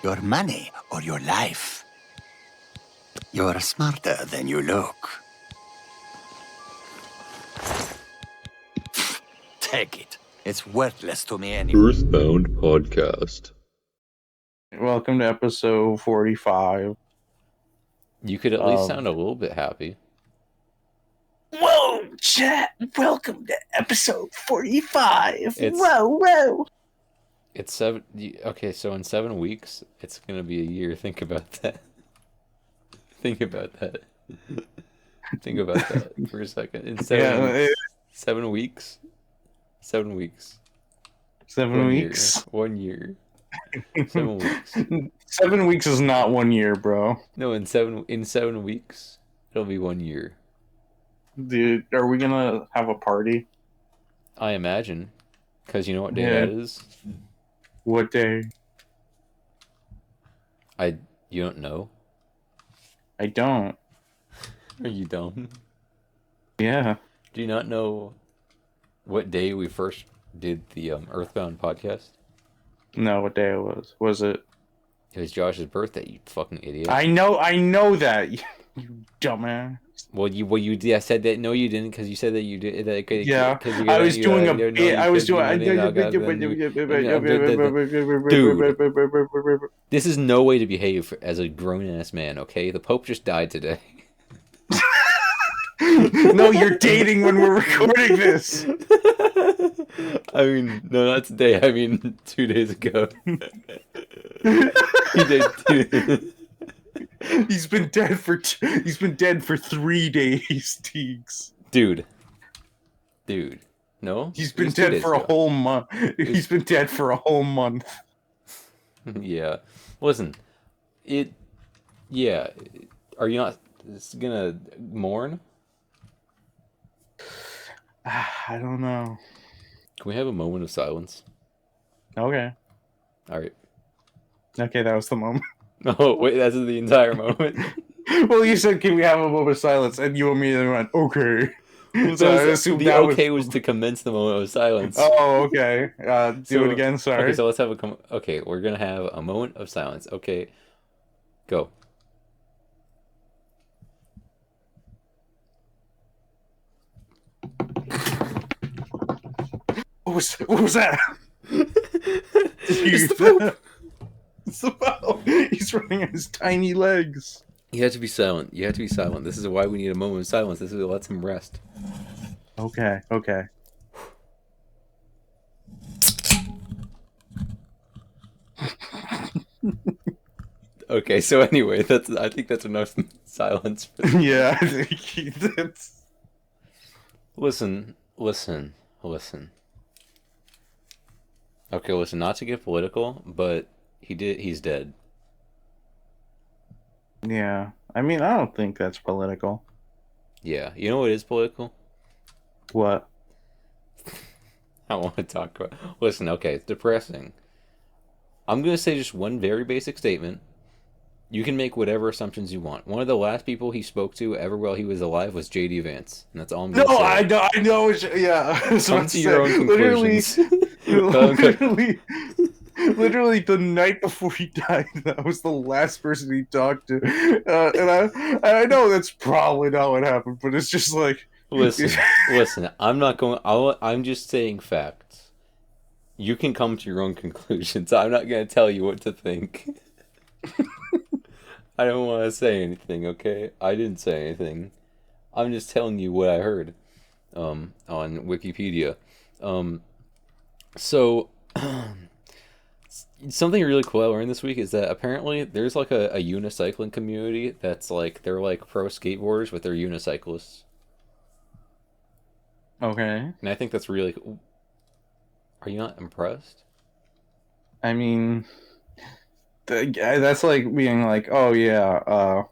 Your money or your life? You're smarter than you look. Take it. It's worthless to me anyway. Earthbound podcast. Welcome to episode 45. You could at least sound a little bit happy. Whoa, chat! Welcome to episode 45. It's- Whoa. It's 7. Okay, so in 7 weeks, it's gonna be a year. Think about that. Think about that. Think about that for a second. In 7 weeks. 7 weeks. 7 1 weeks. Year. 1 year. 7 weeks. 7 weeks is not 1 year, bro. No, in 7 weeks, it'll be 1 year. Dude, are we gonna have a party? I imagine, because you know what day Yeah. that is. What day? You don't know, I don't. or you don't. Yeah. Do you not know what day we first did the Earthbound podcast? No, what day it was. Was it? It was Josh's birthday, you fucking idiot. I know that. You dumbass. Well, you said that. No, you didn't, because you said that you did. Yeah, I was doing a bit. I was doing. Dude, this is no way to behave as a grown-ass man, okay? The Pope just died today. No, you're dating when we're recording this. I mean, no, not today. I mean, 2 days ago. He did. He's been dead for 3 days, Teagues. Dude. No? He's It been was 2 dead days for a ago. whole month. He's been dead for a whole month. Yeah. Listen, yeah. Are you not gonna mourn? I don't know. Can we have a moment of silence? Okay. Alright. Okay, that was the moment. Oh, wait, that's the entire moment? Well, you said, can we have a moment of silence? And you immediately went, okay. So I assumed the that okay was to commence the moment of silence. Oh, okay. Do So- it again, sorry. Okay, so let's have okay, we're gonna have a moment of silence. Okay, go. What was that? It's the Pope. It's the Pope. He's running on his tiny legs. You have to be silent. You have to be silent. This is why we need a moment of silence. This is what lets him rest. Okay. Okay, so anyway, I think that's enough silence. Yeah, I think that's... Listen. Okay, listen, not to get political, but he's dead. Yeah. I mean, I don't think that's political. Yeah, you know what is political? What? I don't want to talk about. Listen, okay, it's depressing. I'm gonna say just one very basic statement. You can make whatever assumptions you want. One of the last people he spoke to ever while he was alive was J.D. Vance, and that's all I'm gonna No, say. I know. Yeah. Come to your own conclusions. Literally, the night before he died, that was the last person he talked to. And I know that's probably not what happened, but it's just like... Listen. I'm just saying facts. You can come to your own conclusions. I'm not gonna tell you what to think. I don't want to say anything, okay? I didn't say anything. I'm just telling you what I heard on Wikipedia. So something really cool I learned this week is that apparently there's like a unicycling community that's like they're like pro skateboarders, but they're unicyclists. Okay. And I think that's really cool. Are you not impressed? I mean... That's like being like, oh yeah,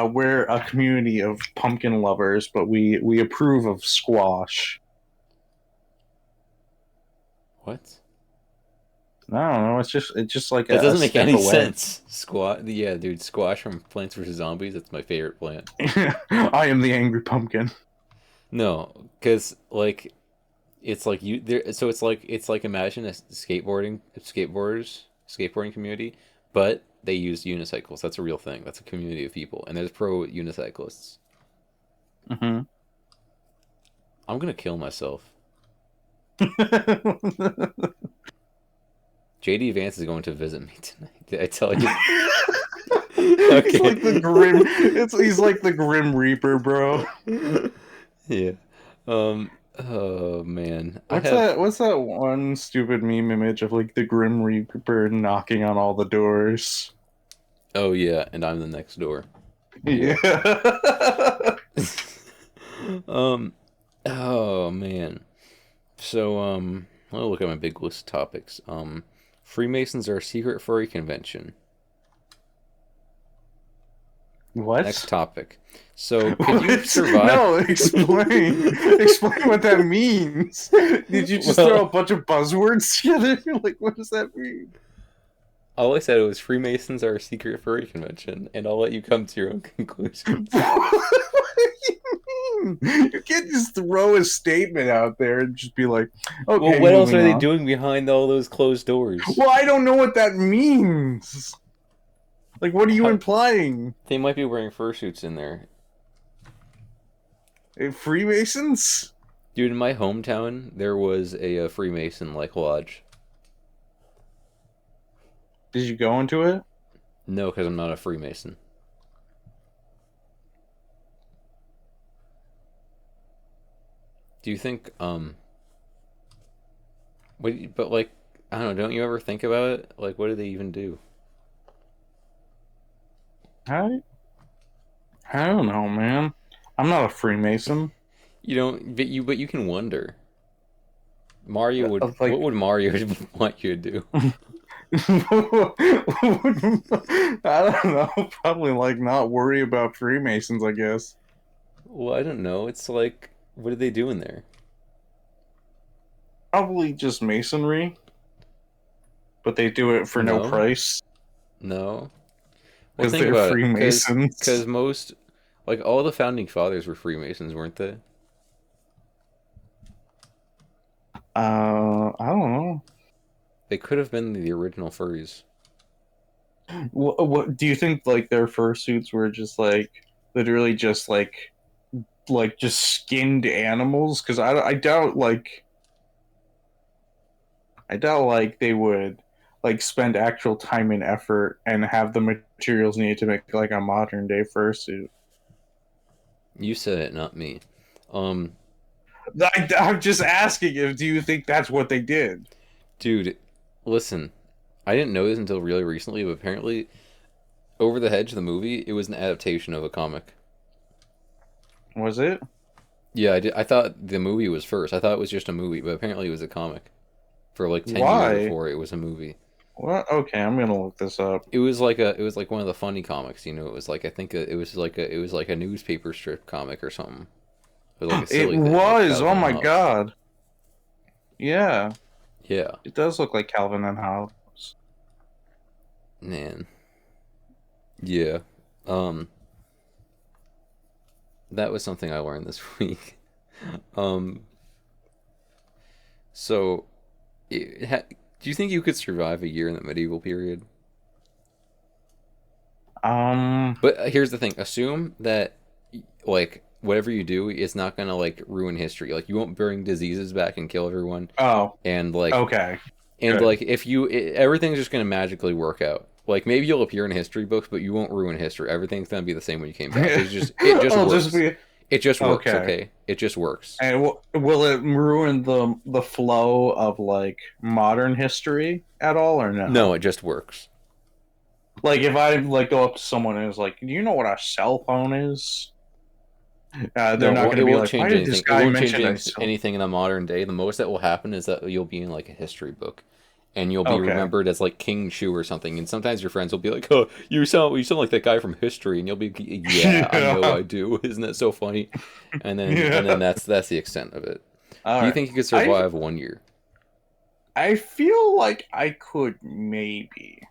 we're a community of pumpkin lovers, but we approve of squash. What? I don't know. It's just like That a doesn't make step any away. sense. Yeah, dude, squash from Plants vs. Zombies, that's my favorite plant. I am the angry pumpkin. No, because like it's like you there so it's like imagine a skateboarding community, but they use unicycles. That's a real thing. That's a community of people, and there's pro unicyclists. Mm-hmm. I'm gonna kill myself. JD Vance is going to visit me tonight. Did I tell you? Okay. He's like the grim. He's like the Grim Reaper, bro. Yeah. Oh man. What's that one stupid meme image of like the Grim Reaper knocking on all the doors? Oh yeah, and I'm the next door. Yeah. Oh man. So I'll look at my big list of topics. Freemasons are a secret furry convention. What? Next topic. So, could you survive? No, explain. Explain what that means. Did you just throw a bunch of buzzwords together? Like, what does that mean? All I said was Freemasons are a secret furry convention, and I'll let you come to your own conclusions. What do you mean? You can't just throw a statement out there and just be like, okay. Well, what else are they doing behind all those closed doors? Well, I don't know what that means. Like, what are you implying? They might be wearing fursuits in there. Freemasons? Dude, in my hometown, there was a Freemason like lodge. Did you go into it? No, because I'm not a Freemason. Do you think but like, I don't know, don't you ever think about it? Like, what do they even do? I don't know, man. I'm not a Freemason. You don't, but you can wonder. Mario would, Like, what would Mario want you to do? I don't know. Probably like not worry about Freemasons, I guess. Well, I don't know. It's like, what are they doing there? Probably just masonry. But they do it for no price. No. Because they're Freemasons. Because most, like, all the founding fathers were Freemasons, weren't they? I don't know. They could have been the original furries. What do you think? Like their fursuits were just like literally just like just skinned animals? Because I doubt like they would like spend actual time and effort and have the materials needed to make like a modern day fursuit. You said it, not me. I'm just asking if do you think that's what they did? Dude, listen. I didn't know this until really recently, but apparently Over the Hedge, the movie, it was an adaptation of a comic. Was it? Yeah, I did. I thought the movie was first. I thought it was just a movie, but apparently it was a comic. For like 10 years before it was a movie. What? Okay, I'm gonna look this up. It was like one of the funny comics, you know. It was like it was like a newspaper strip comic or something. It was like a silly thing, was. Like oh my god. Yeah. Yeah. It does look like Calvin and Hobbes. Man. Yeah. That was something I learned this week. So, do you think you could survive a year in the medieval period? But here's the thing: assume that, like, whatever you do is not gonna like ruin history. Like, you won't bring diseases back and kill everyone. Oh, and like, okay, and good. Like, if everything's just gonna magically work out. Like, maybe you'll appear in history books, but you won't ruin history. Everything's gonna be the same when you came back. It just works. It just works. Okay, it just works. And will it ruin the flow of like modern history at all, or no? No, it just works. Like if I like go up to someone and is like, "Do you know what a cell phone is?" They're not going to be like, "Why did this guy mention anything in the modern day?" The most that will happen is that you'll be in like a history book, and you'll be remembered as like King Shu or something. And sometimes your friends will be like, "Oh, you sound like that guy from history," and you'll be, "Yeah, I know I do. Isn't that so funny?" And then that's the extent of it. Do you think you could survive 1 year? I feel like I could maybe.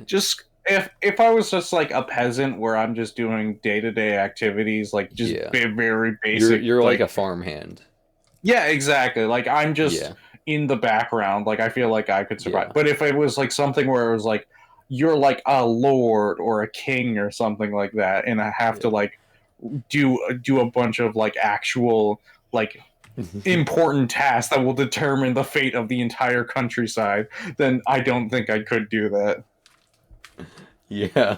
Just if I was just like a peasant where I'm just doing day-to-day activities, like just very basic. You're like a farmhand. Yeah, exactly. Like I'm just in the background, like I feel like I could survive. Yeah. But if it was like something where it was like you're like a lord or a king or something like that, and I have to like do a bunch of like actual like important tasks that will determine the fate of the entire countryside, then I don't think I could do that. Yeah.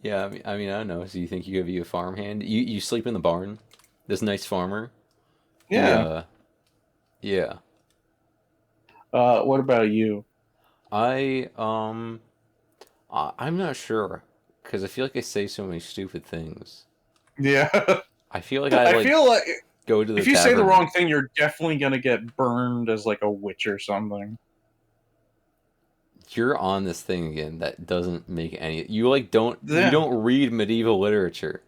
Yeah, I mean, I don't know. So you think you could be a farmhand? You sleep in the barn? This nice farmer? Yeah. Yeah. What about you? I I'm not sure because I feel like I say so many stupid things. Yeah. I feel like I I like feel like go to the if you say the tavern. wrong thing, you're definitely gonna get burned as like a witch or something. You're on this thing again that doesn't make any. You Yeah. don't read medieval literature.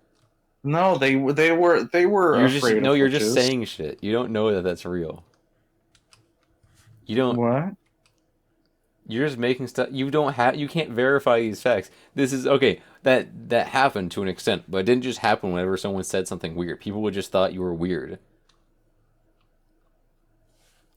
No, they were afraid of You're just witches. saying shit. You don't know that that's real. You don't. What? You're just making stuff. You can't verify these facts. This is okay. That happened to an extent, but it didn't just happen whenever someone said something weird. People would just thought you were weird.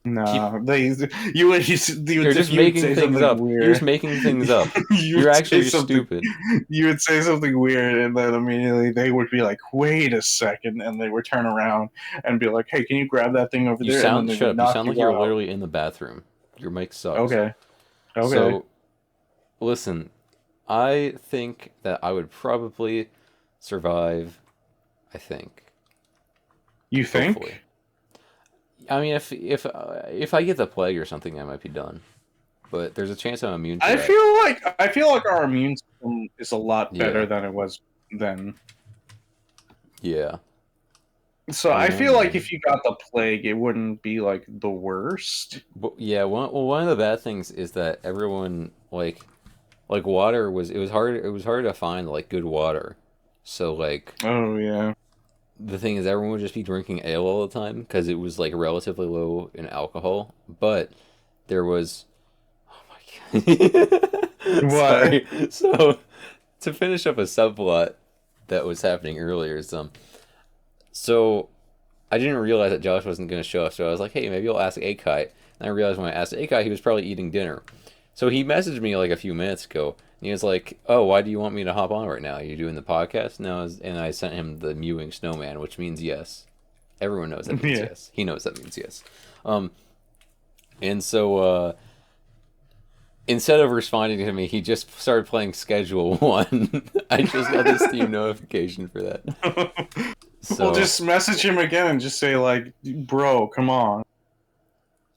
No, you would You're just you would making say things something up. You're just weird. making things up. You You're would actually say just something. stupid. You would say something weird, and then immediately they would be like, "Wait a second," and they would turn around and be like, "Hey, can you grab that thing over there?" And then they Shut would up. You knock sound you like you're out. literally in the bathroom. Your mic sucks. Okay. Okay. So, listen, I think that I would probably survive. I think. You think? Hopefully. I mean, if I get the plague or something, I might be done. But there's a chance I'm immune to I that. feel like our immune system is a lot better Yeah. than it was then. Yeah. So I I don't feel know, like man. if you got the plague, it wouldn't be like the worst. But yeah, one of the bad things is that everyone like water was it was hard to find like good water. So like Oh yeah. the thing is everyone would just be drinking ale all the time because it was like relatively low in alcohol, but there was oh my god. What? Sorry. So to finish up a subplot that was happening earlier is so I didn't realize that Josh wasn't going to show up, so I was like, hey, maybe I'll ask Akai. And I realized when I asked Akai, he was probably eating dinner. So he messaged me like a few minutes ago, and he was like, oh, why do you want me to hop on right now? Are you doing the podcast? No, and I sent him the mewing snowman, which means yes. Everyone knows that means Yeah. yes. He knows that means yes. And so instead of responding to me, he just started playing Schedule 1. I just got the Steam notification for that. So, Well, just message him again and just say like, "Bro, come on."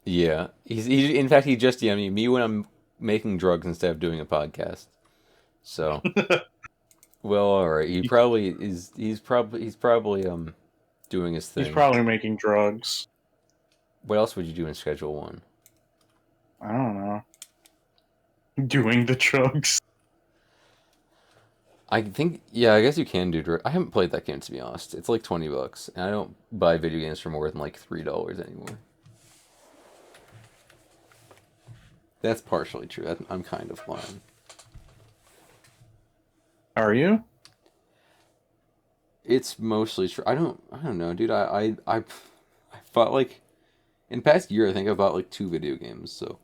yeah, in fact he just DM'd me when I'm making drugs instead of doing a podcast. So, well, all right. He probably is. He's probably doing his thing. He's probably making drugs. What else would you do in Schedule 1? I don't know. Doing the drugs. I think, yeah, I guess you can do drugs. I haven't played that game, to be honest. It's like $20, and I don't buy video games for more than like $3 anymore. That's partially true. I'm kind of lying. Are you? It's mostly true. I don't know, dude. I bought like in the past year. I think I bought like 2 video games. So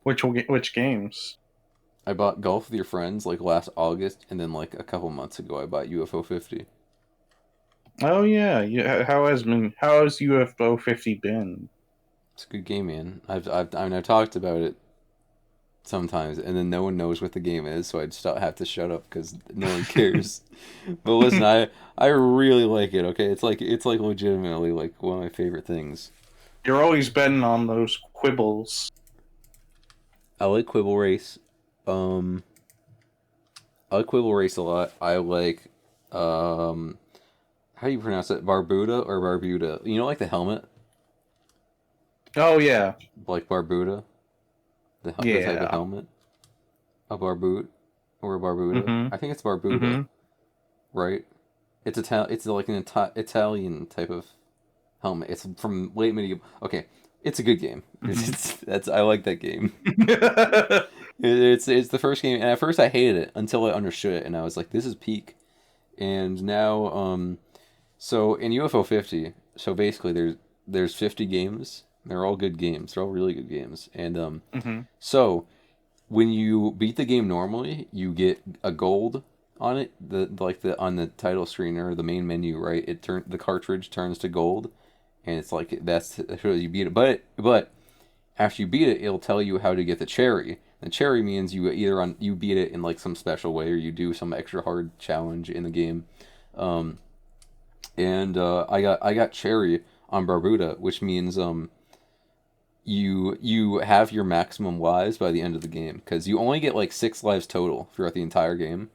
Which games? I bought Golf with Your Friends like last August, and then like a couple months ago, I bought UFO 50. Oh yeah. How has UFO 50 been? It's a good game, man. I've talked about it sometimes, and then no one knows what the game is, so I'd have to shut up because no one cares. But listen, I really like it. Okay, it's like legitimately like one of my favorite things. You're always betting on those quibbles. I like Quibble Race. I like Quibble Race a lot. I like how do you pronounce it? Barbuda or Barbuda? You know, like the helmet, Oh yeah. like Barbuda, the type of Yeah. helmet, a Barboot or a Barbuda. Mhm. I think it's Barbuda, Mhm. right? It's like an Italian type of helmet. It's from late medieval. Okay, it's a good game. I like that game. It's the first game, and at first I hated it until I understood it, and I was like, "This is peak." And now, so in UFO 50, so basically there's 50 games, They're all good games. They're all really good games. And Mm-hmm. so when you beat the game normally, you get a gold on it. The on the title screen or the main menu, right? The cartridge turns to gold, and it's like that's you beat it. But after you beat it, it'll tell you how to get the cherry. The cherry means you beat it in like some special way, or you do some extra hard challenge in the game. Um, and I got cherry on Barbuda, which means you have your maximum lives by the end of the game because you only get like 6 lives total throughout the entire game.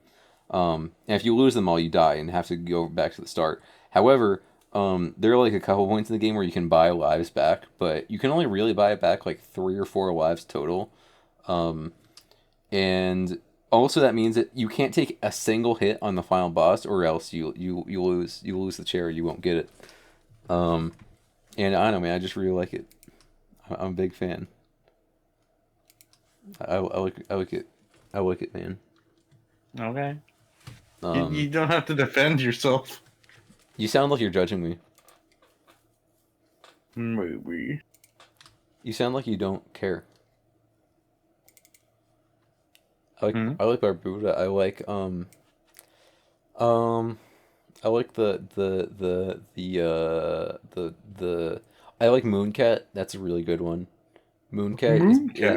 And if you lose them all, you die and have to go back to the start. However, there are like a couple points in the game where you can buy lives back, but you can only really buy it back like 3 or 4 lives total. Um, and also that means that you can't take a single hit on the final boss, or else you lose the chair. You won't get it. Um, and I don't know, man. I just really like it. I'm a big fan. I like it. I like it, man. Okay. Um, You don't have to defend yourself. you sound like you're judging me. Maybe. You sound like you don't care. Hmm? I like Barbuda. Um I like the I like Mooncat. That's a really good one. Mooncat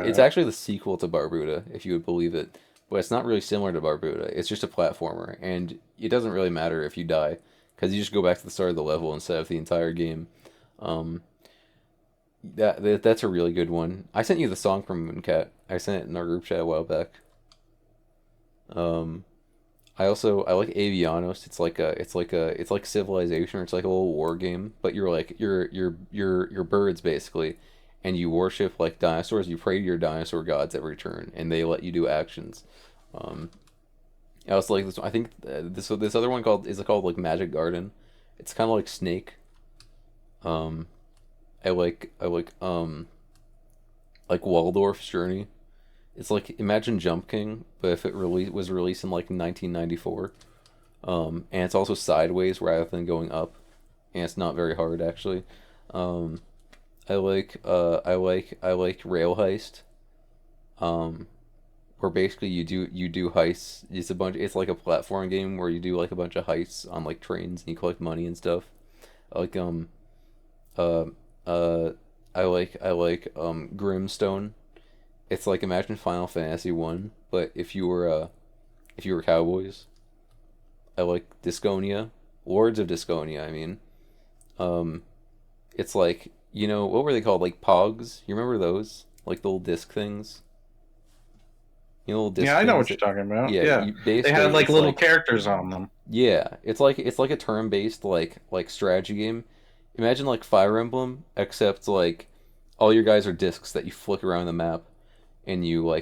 it's Mooncat. actually the sequel to Barbuda, if you would believe it. But it's not really similar to Barbuda. It's just a platformer, and it doesn't really matter if you die, because you just go back to the start of the level instead of the entire game. Um, that's a really good one. I sent you the song from Mooncat. I sent it in our group chat a while back. Um, I like Avianos. It's like Civilization, or it's like a little war game, but you're birds basically, and you worship like dinosaurs. You pray to your dinosaur gods every turn, and they let you do actions. Um, I also like this one. I think this other one called like Magic Garden. It's kind of like Snake. Um, I like Waldorf's Journey. It's like imagine Jump King, but if it was released in like 1994. And it's also sideways rather than going up, and it's not very hard actually. Um, I like Rail Heist. Um, where basically you do heists. It's like a platform game where you do like a bunch of heists on like trains and you collect money and stuff. I like uh uh Grimstone. It's like imagine Final Fantasy 1, but if you were cowboys. I like Disconia. Lords of Disconia, I mean. Um it's like, what were they called? Like Pogs? You remember those? Like the little disc things? Little disc Yeah, I know things what you're that, talking about. yeah, Yeah. you They had basically like it's little like, characters on them. yeah, it's like a turn-based like strategy game. Imagine like Fire Emblem, except like all your guys are discs that you flick around the map, and you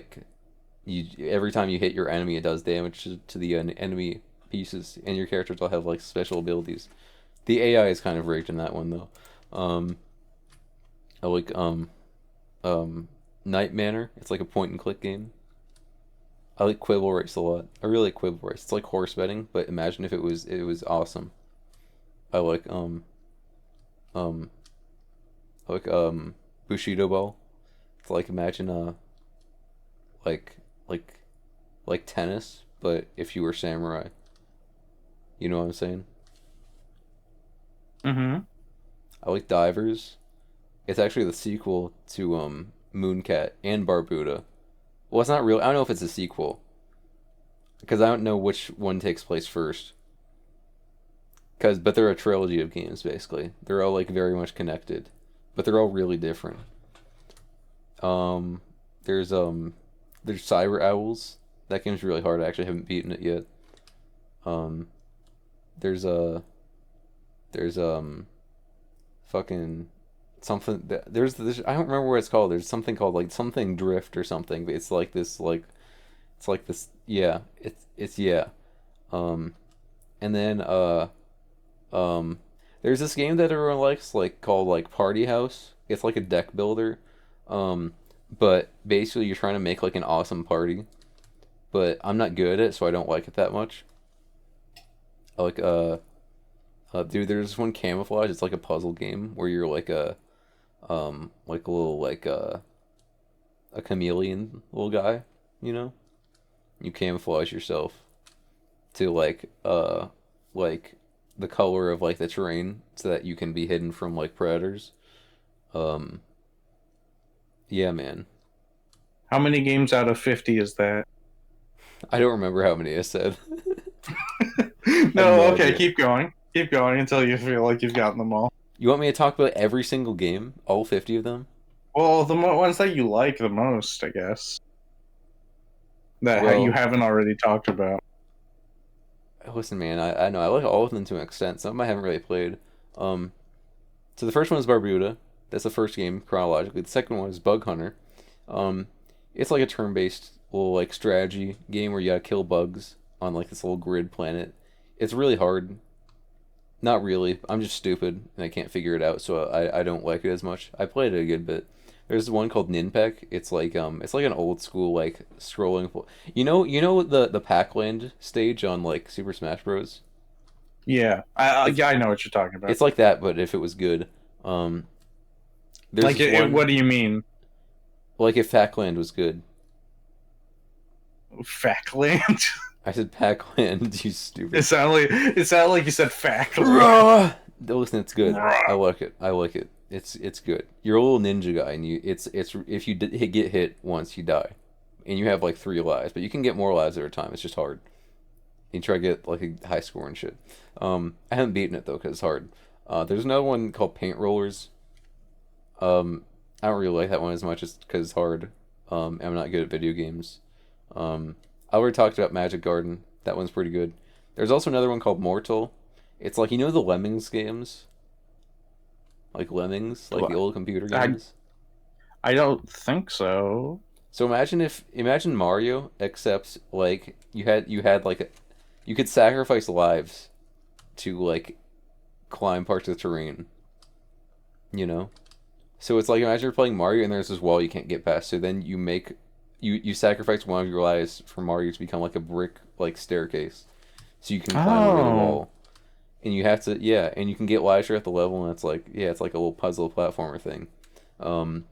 every time you hit your enemy, it does damage to the enemy pieces, and your characters all have like special abilities. The AI is kind of rigged in that one though. Um, I like Night Manor. It's like a point and click game. I like Quibble Race a lot. I really like Quibble Race. It's like horse betting, but imagine if it was awesome. I like um I like Bushido Ball. It's like imagine like like like tennis, but if you were samurai. You know what I'm saying? Mm-hmm. I like Divers. It's actually the sequel to Mooncat and Barbuda. Well, it's not real. I don't know if it's a sequel because I don't know which one takes place first. But they're a trilogy of games basically. They're all like very much connected, but they're all really different. Um, there's Cyber Owls. That game's really hard. I actually haven't beaten it yet. Um, there's there's fucking something there's I don't remember what it's called. There's something called like something Drift or something. But it's like this, yeah. It's yeah. Um, and then um, there's this game that everyone likes, like called like Party House. It's like a deck builder. Um, but basically you're trying to make like an awesome party. But I'm not good at it, so I don't like it that much. I like dude, there's this one Camouflage. It's like a puzzle game where you're like like a little like a chameleon little guy, you know? You camouflage yourself to like the color of like the terrain so that you can be hidden from like predators. Um yeah, man. How many games out of 50 is that? I don't remember how many I said. No, okay, idea. keep going. Keep going until you feel like you've gotten them all. You want me to talk about every single game? All 50 of them? Well, the ones that you like the most, I guess. You Well, haven't already talked about. listen, man, I know I like all of them to an extent. Some of them I haven't really played. Um, so the first one is Barbuda. That's the first game chronologically. The second one is Bug Hunter. Um, it's like a turn-based little like strategy game where you gotta kill bugs on like this little grid planet. It's really hard. Not really. I'm just stupid and I can't figure it out, so I don't like it as much. I played it a good bit. There's one called Ninpek. It's like an old school like scrolling. You know the Pac-Land stage on like Super Smash Bros. Yeah, It's yeah, I know what you're talking about. it's like that, but if it was good. There's Like, this one what do you mean, like if Pac-Land was good. Fackland? I said Pac-Land, you stupid. It sounded like you said Fackland. Rah! Listen, it's good. Rah! I like it. I like it. It's good. You're a little ninja guy, and it's if you get hit once, you die, and you have like 3 lives, but you can get more lives over time. It's just hard. You try to get like a high score and shit. I haven't beaten it though because it's hard. There's another one called Paint Rollers. I don't really like that one as much as because it's hard. I'm not good at video games. I already talked about Magic Garden. That one's pretty good. There's also another one called Mortal. It's like the Lemmings games, like Lemmings, like the old computer games. I don't think so. So imagine Mario, except like you had like you could sacrifice lives to like climb parts of the terrain. You know, so it's like imagine you're playing Mario and there's this wall you can't get past. So then you sacrifice one of your lives for Mario to become like a brick like staircase, so you can climb over the Oh, wall. And you have to, yeah, and you can get lives at the level, and it's like, yeah, it's like a little puzzle platformer thing. Um,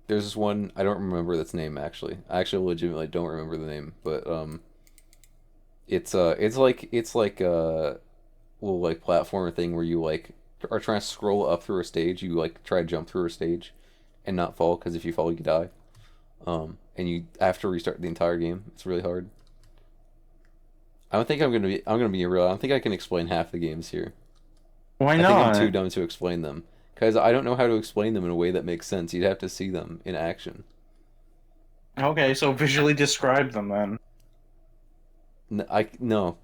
there's this one I don't remember its name actually. I actually legitimately don't remember the name, but it's like a little like platformer thing where you like are trying to scroll up through a stage. You like try to jump through a stage and not fall because if you fall, you die. And you have to restart the entire game. It's really hard. I don't think I'm gonna be real. I don't think I can explain half the games here. why I think I'm too not? dumb to explain them because I don't know how to explain them in a way that makes sense. You'd have to see them in action. Okay, so visually describe them then. No,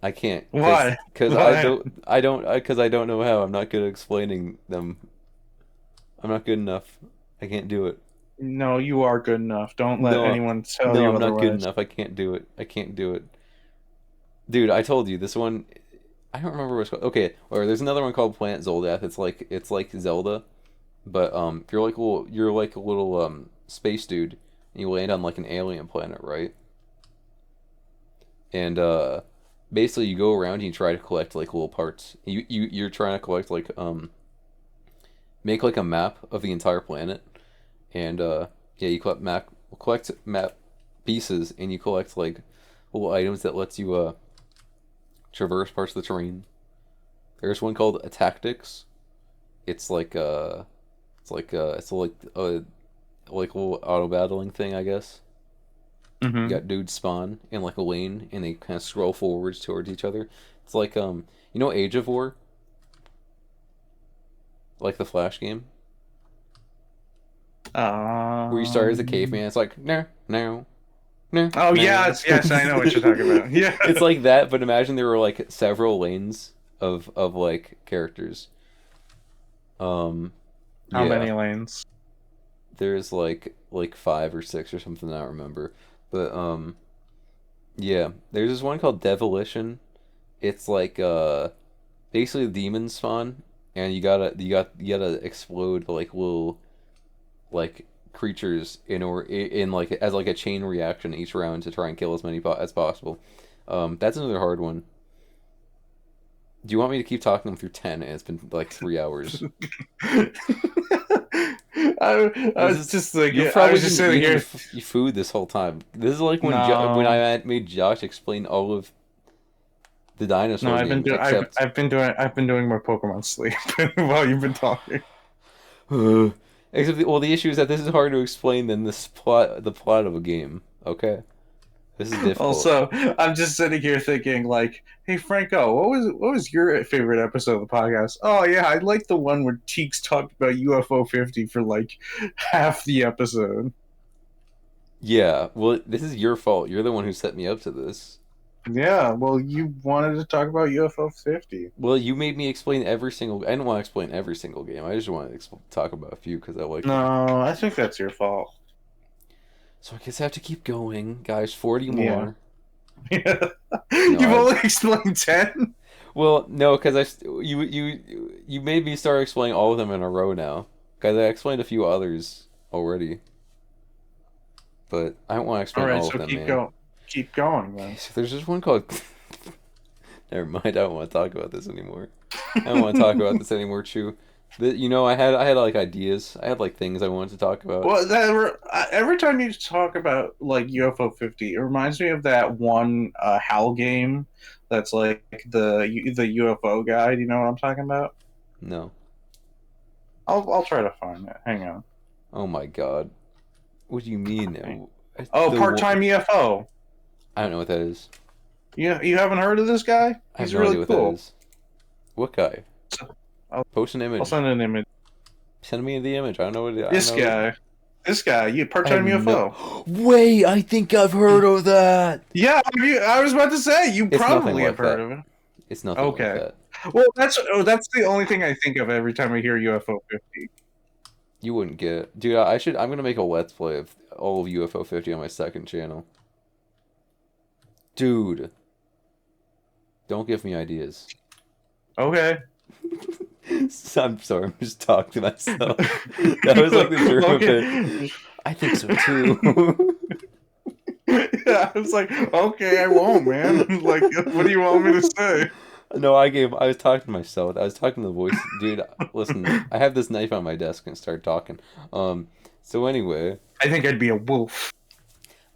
I can't Why? because Why? I don't know how. I'm not good at explaining them. I'm not good enough. I can't do it. No, you are good enough. Don't let No, anyone tell no, you I'm not good otherwise. enough. I can't do it. I can't do it. Dude, I told you this one. I don't remember what it's called. Okay, or there's another one called Planet Zoldath. It's like Zelda, but you're like a little space dude, and you land on like an alien planet, right? And basically you go around and you try to collect like little parts. You're trying to collect like make like a map of the entire planet, and yeah, you collect map pieces, and you collect like little items that lets you traverse parts of the terrain. There's one called a tactics. It's like it's like a like a little auto battling thing, I guess. You Hmm. got dudes spawn in like a lane, and they kind of scroll forwards towards each other. It's like Age of War, like the Flash game, where you start as a Um. caveman. It's like no, no, no, Oh no. yes, yes, I know what you're talking about. Yeah. It's like that, but imagine there were like several lanes of like characters. Um, How yeah, many lanes? there's like 5 or 6 or something. I don't remember, but yeah, there's this one called Devilition. It's like basically demons spawn, and you gotta explode like little like creatures in like as like a chain reaction each round to try and kill as many as possible. That's another hard one Do you want me to keep talking through 10 and it's been like 3 hours? I was just like, You've I probably was just been sitting eating here. food this whole time. This is like when No, I made Josh explain all of the no, dinosaur game, except I've been doing my Pokemon sleep while you've been talking. except the issue is that this is harder to explain than the plot of a game. Okay, this is difficult. Also, I'm just sitting here thinking, like, hey Franco, what was your favorite episode of the podcast? Oh yeah, I like the one where Teeks talked about UFO 50 for like half the episode. Yeah, well, this is your fault. You're the one who set me up to this. Yeah, well, you wanted to talk about UFO 50. Well, you made me explain every single. I didn't want to explain every single game. I just wanted to talk about a few because I like them. No, I think that's your fault. So I guess I have to keep going, guys. 40 Yeah. more. Yeah. No, You've only explained 10? Well, no, because you made me start explaining all of them in a row now. Because I explained a few others already, but I don't want to explain Alright, all so of them, keep man. going. Keep going then. So there's just one called. Never mind. I don't want to talk about this anymore. I don't want to talk about this anymore. Chew. I had like ideas. I had like things I wanted to talk about. Well, every time you talk about like UFO 50, it reminds me of that one HAL game that's like the UFO guy. Do you know what I'm talking about? No. I'll try to find it. Hang on. Oh my god. What do you mean? Oh, The part-time UFO. I don't know what that is. You haven't heard of this guy? I have He's no really idea what cool. that is. What guy? Post an image. I'll send an image. Send me the image. I don't know what it is. This guy, you part-time UFO. Wait, I think I've heard of that. Yeah, I was about to say you It's probably nothing have like heard that. of it. It's nothing Okay. like that. Well, that's the only thing I think of every time I hear UFO 50. You wouldn't get it. Dude, I'm gonna make a let's play of all of UFO 50 on my second channel. Dude. Don't give me ideas. Okay. I'm sorry, I'm just talking to myself. That was like the germ of Okay. it. I think so too. Yeah, I was like, okay, I won't, man. Like, what do you want me to say? No, I was talking to myself. I was talking to the voice. Dude, listen, I have this knife on my desk and start talking. So anyway. I think I'd be a wolf.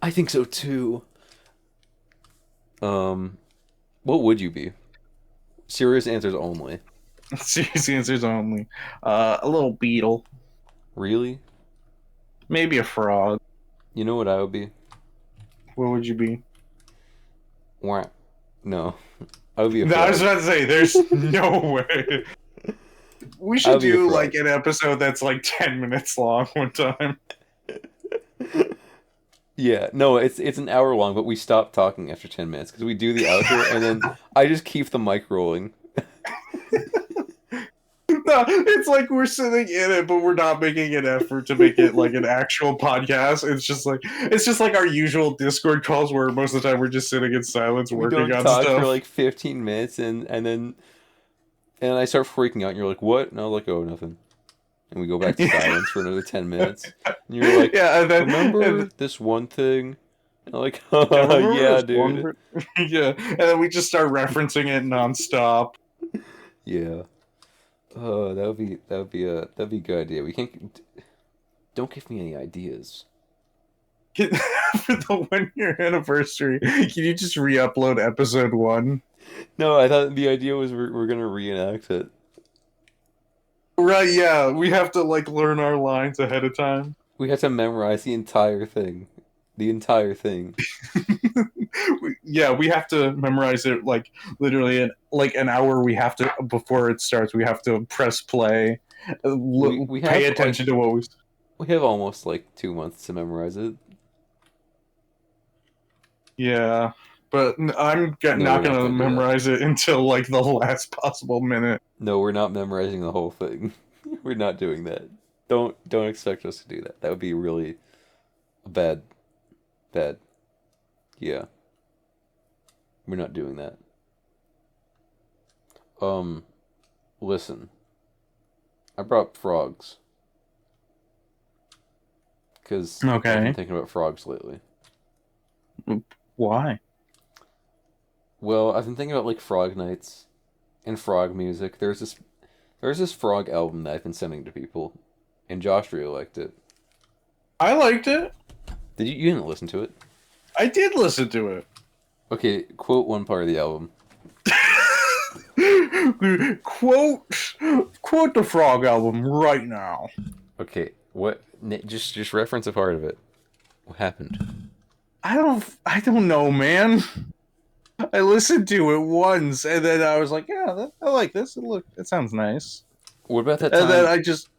I think so too. What would you be? Serious answers only. Serious answers only. A little beetle. Really? Maybe a frog. You know what I would be? What would you be? Wah. No. I would be a No, I was frog. about to say, there's no way. We should do like an episode that's like 10 minutes long one time. Yeah, no, it's an hour long, but we stop talking after 10 minutes because we do the outro and then I just keep the mic rolling. No, it's like we're sitting in it, but we're not making an effort to make it like an actual podcast. It's just like our usual Discord calls where most of the time we're just sitting in silence We working don't on talk stuff. for like 15 minutes and then I start freaking out and you're like, what? And I was like, oh, nothing. And we go back to silence for another 10 minutes. And you're like, yeah, and then, remember this one thing? And I'm like, yeah, yeah, dude. Yeah, and then we just start referencing it nonstop. Yeah. Oh, that'd be a good idea. We can't. Don't give me any ideas. For the 1 year anniversary, can you just re-upload episode 1? No, I thought the idea was we're gonna reenact it. Right? Yeah, we have to like learn our lines ahead of time. We have to memorize the entire thing. The entire thing. Yeah, we have to memorize it like literally in like an hour. We have to before it starts. We have to press play, We pay have, attention to what we. We have almost like 2 months to memorize it. Yeah, but I'm not gonna memorize it until like the last possible minute. No, we're not memorizing the whole thing. We're not doing that. Don't expect us to do that. That would be really bad. Yeah. We're not doing that. Listen. I brought frogs. Because I've been thinking about frogs lately. Why? Well, I've been thinking about like frog nights. and frog music. There's this frog album that I've been sending to people, and Josh really liked it. I liked it. Did you? You didn't listen to it? I did listen to it. Okay, quote one part of the album. quote the Frog album right now. Okay, what? Just reference a part of it. What happened? I don't know, man. I listened to it once, and then I was like, "Yeah, I like this. It sounds nice." What about that And then time I just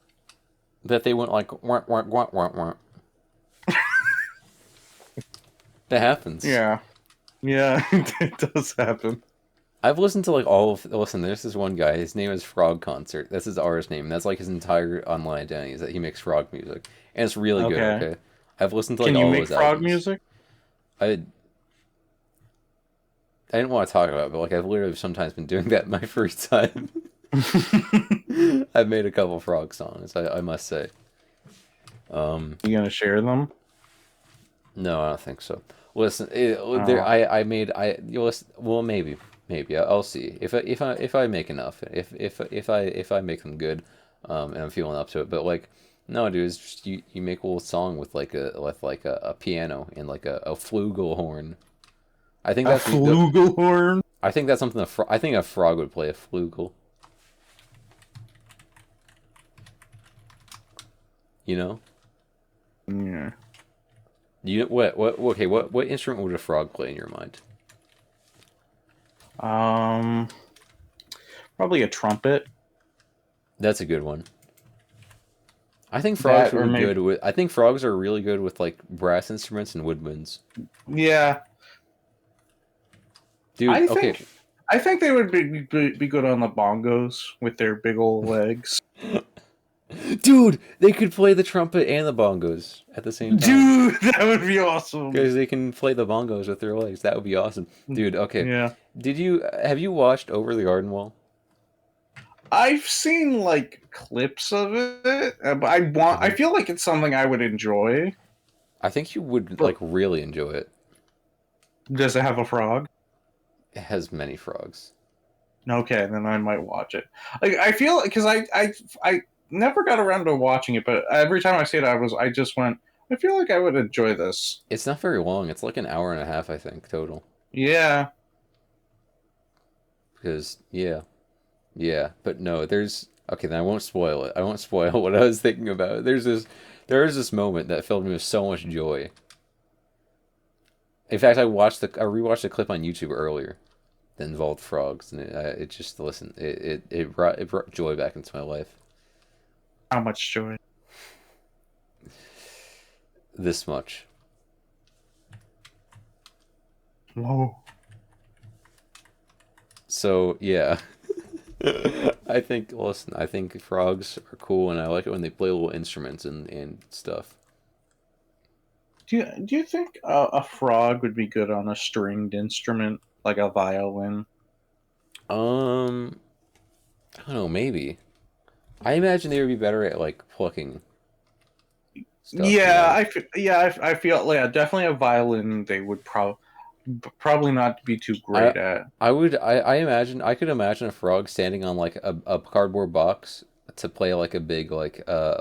that they went like wah, wah, wah, wah, wah. That happens. yeah, it does happen. I've listened to like all of. Listen, there's this one guy. His name is Frog Concert. That's his artist name. That's like his entire online identity is that he makes frog music, and it's really good. Okay. Okay, I've listened to like Can you all make his frog albums. music? I didn't want to talk about it, but like I've literally sometimes been doing that in my free time. I've made a couple frog songs. I must say. You gonna share them? No, I don't think so. Listen, Oh. you listen. Well, maybe. I'll see if I make enough. If I make them good, and I'm feeling up to it. But like, no, dude, it's just you make a little song with a piano and like a flugelhorn. I think A that's flugelhorn? I think that's something I think a frog would play a flugel. You know? Yeah. What instrument would a frog play in your mind? Probably a trumpet. That's a good one. I think frogs would be good with. I think frogs are really good with like brass instruments and woodwinds. Yeah. Dude, I think they would be good on the bongos with their big old legs. Dude, they could play the trumpet and the bongos at the same time. Dude, that would be awesome. Because they can play the bongos with their legs. That would be awesome. Dude, okay. Yeah. Have you watched Over the Garden Wall? I've seen like clips of it, but I feel like it's something I would enjoy. I think you would like really enjoy it. Does it have a frog? It has many frogs. Okay, then I might watch it. Like I feel because I never got around to watching it, but every time I see it, I just went. I feel like I would enjoy this. It's not very long. It's like an hour and a half, I think, total. Yeah. Because yeah, but no. There's okay. Then I won't spoil it. I won't spoil what I was thinking about. There is this moment that filled me with so much joy. In fact, I rewatched the clip on YouTube earlier that involved frogs, and it just it brought joy back into my life. How much joy? This much. Whoa. So yeah, I think frogs are cool, and I like it when they play little instruments and stuff. Do you think a frog would be good on a stringed instrument like a violin? I don't know, maybe. I imagine they would be better at like plucking stuff. Yeah, I feel definitely a violin they would probably not be too great at. I could imagine a frog standing on like a cardboard box to play like a big like a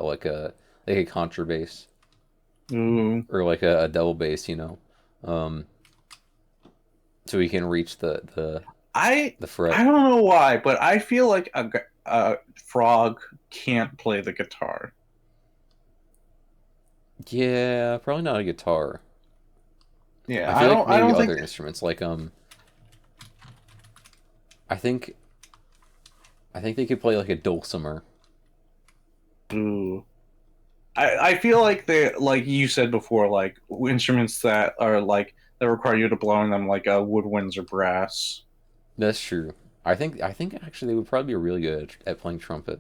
contrabass. Ooh. Or like a double bass, so he can reach the fret. I don't know why, but I feel like a frog can't play the guitar. Yeah, probably not a guitar. Yeah, I feel like maybe I don't other think instruments like I think they could play like a dulcimer. Ooh. I feel like they, like you said before, like instruments that are like that require you to blow on them, like woodwinds or brass. That's true. I think actually they would probably be really good at playing trumpet.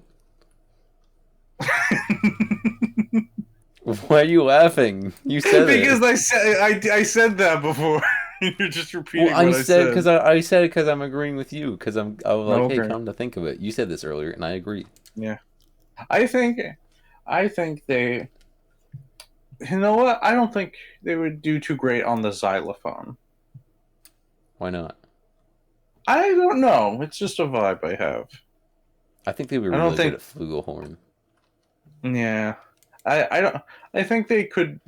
Why are you laughing? You said because it. I said that before. You're just repeating Well, what I said. Because I said it because I'm agreeing with you. Because I was like, Okay. hey, come to think of it, you said this earlier, and I agree. Yeah, I think they. You know what? I don't think they would do too great on the xylophone. Why not? I don't know. It's just a vibe I have. I think they would be I don't really good think. at flugelhorn. Yeah, I don't. I think they could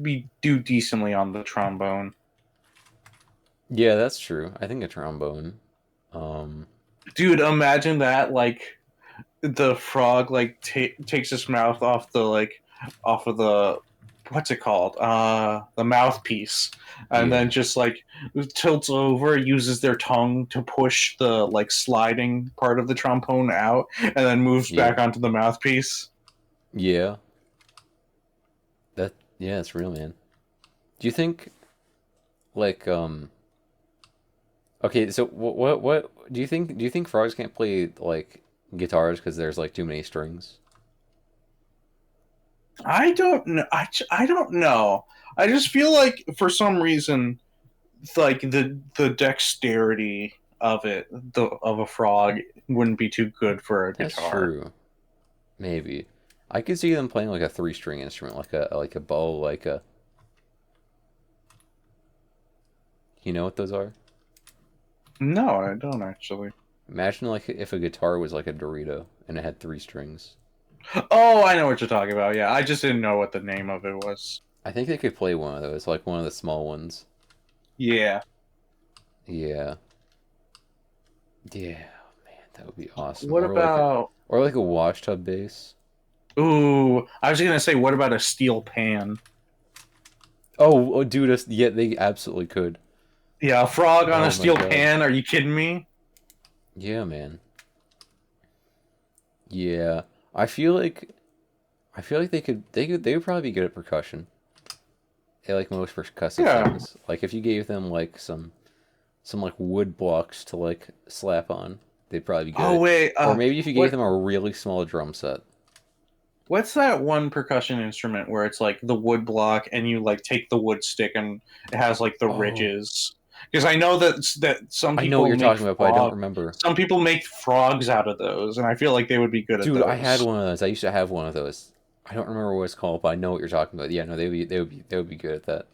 do decently on the trombone. Yeah, that's true. I think a trombone. Um, Dude, imagine that, like, the frog, like, takes his mouth off the, like, off of the, what's it called? The mouthpiece. And yeah, then just, like, tilts over, uses their tongue to push the, like, sliding part of the trombone out, and then moves yeah, back onto the mouthpiece. yeah. Yeah, it's real, man. Do you think like okay, so what do you think frogs can't play like guitars because there's like too many strings? I don't know. I don't know. I just feel like, for some reason, like, the dexterity of of a frog wouldn't be too good for a That's guitar. true. Maybe. I could see them playing like a three-string instrument, like a bow, like a you know what those are? No, I don't actually. Imagine like if a guitar was like a Dorito and it had three strings. Oh, I know what you're talking about. Yeah, I just didn't know what the name of it was. I think they could play one of those, like one of the small ones. Yeah. Yeah. Yeah, man, that would be awesome. What about? Or like a washtub bass. Ooh, I was gonna say, what about a steel pan? Oh, dude, yeah, they absolutely could. Yeah, a frog on a Oh my steel god. pan. Are you kidding me? Yeah, man. Yeah. I feel like they would probably be good at percussion. They like most percussive Yeah. things. Like if you gave them like some like wood blocks to like slap on, they'd probably be Oh good. wait. Or maybe if you gave What? them a really small drum set. What's that one percussion instrument where it's like the wood block and you, like, take the wood stick and it has, like, the Oh, ridges? Because I know that I know what you're talking about, but I don't remember. some people make frogs out of those, and I feel like they would be good at Dude, I had those. one of those. I used to have one of those. I don't remember what it's called, but I know what you're talking about. Yeah, no, they would be good at that.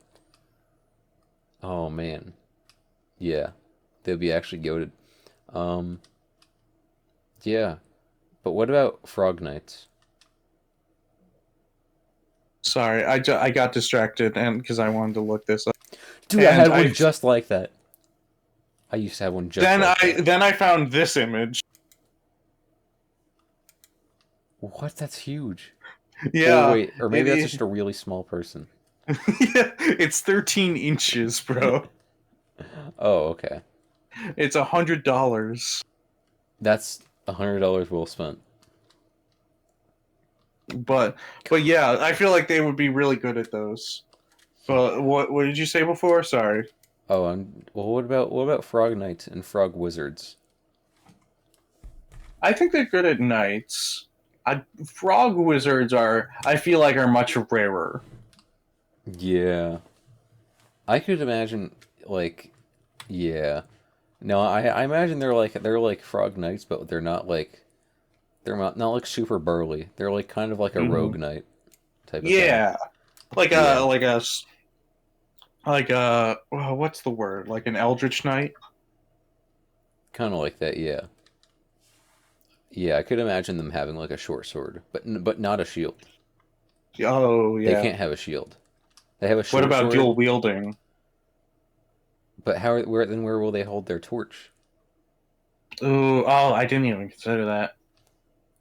Oh man. Yeah. They'd be actually goated. Um, yeah. But what about Frog Nights? Sorry, I got distracted and because I wanted to look this up, Dude, I and had one just like that. I used to have one just like that. then I found this image. What? That's huge. Or Yeah, wait, or it maybe that's is. just a really small person. Yeah, it's 13 inches, bro. Oh, okay. It's $100. That's $100 well spent. But yeah, I feel like they would be really good at those. But what did you say before? Sorry. Oh, well, what about Frog Knights and Frog Wizards? I think they're good at knights. Frog wizards I feel like, are much rarer. Yeah, I could imagine like, yeah. No, I imagine they're like Frog Knights, but they're not like super burly. They're like kind of like a Hmm. rogue knight type of thing. Yeah, like Yeah, well, what's the word? Like an eldritch knight. kind of like that. Yeah, yeah. I could imagine them having like a short sword, but not a shield. Oh They yeah. can't have a shield. They have a What short about sword, dual wielding? but where will they hold their torch? Oh, I didn't even consider that.